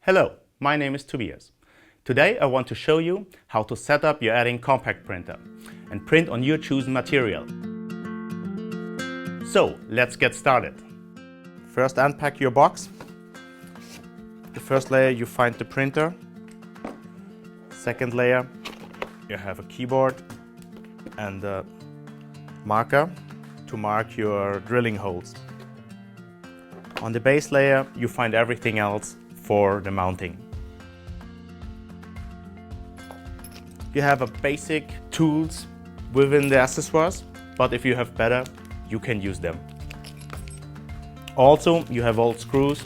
Hello, my name is Tobias. Today I want to show you how to set up your edding compact printer and print on your chosen material. So let's get started. First, unpack your box. The first layer you find the printer. Second layer you have a keyboard and a marker to mark your drilling holes. On the base layer you find everything else for the mounting. You have a basic tools within the accessoires, but if you have better, you can use them. Also, you have old screws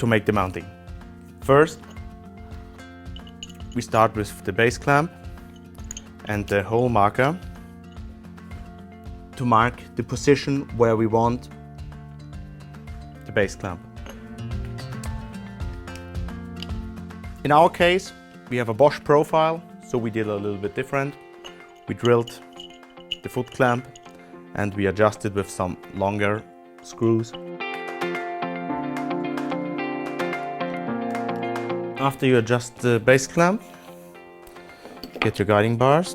to make the mounting. First, we start with the base clamp and the hole marker to mark the position where we want the base clamp. In our case, we have a Bosch profile, so we did a little bit different. We drilled the foot clamp and we adjusted with some longer screws. After you adjust the base clamp, get your guiding bars.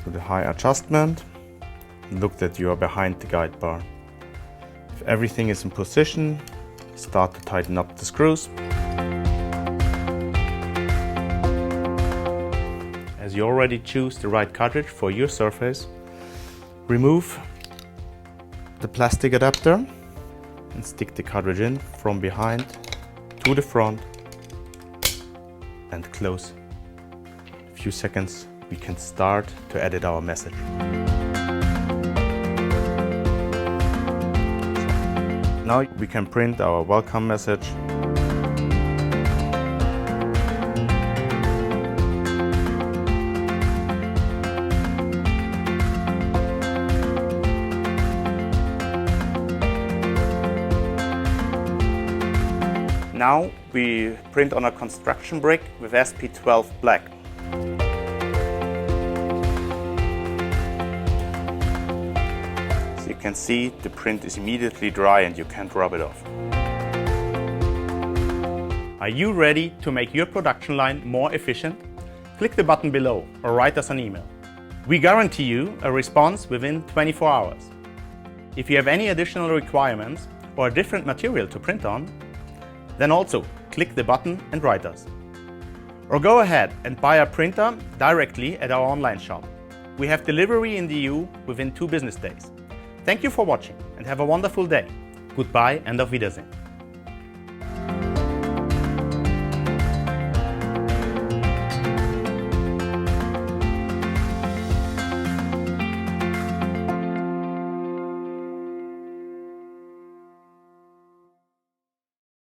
Do the high adjustment. Look that you are behind the guide bar. If everything is in position, start to tighten up the screws. As you already choose the right cartridge for your surface, remove the plastic adapter and stick the cartridge in from behind to the front and close. A few seconds, we can start to edit our message. Now we can print our welcome message. Now we print on a construction brick with SP-12 black. You can see the print is immediately dry and you can't rub it off. Are you ready to make your production line more efficient? Click the button below or write us an email. We guarantee you a response within 24 hours. If you have any additional requirements or a different material to print on, then also click the button and write us. Or go ahead and buy a printer directly at our online shop. We have delivery in the EU within 2 business days. Thank you for watching and have a wonderful day. Goodbye and auf Wiedersehen.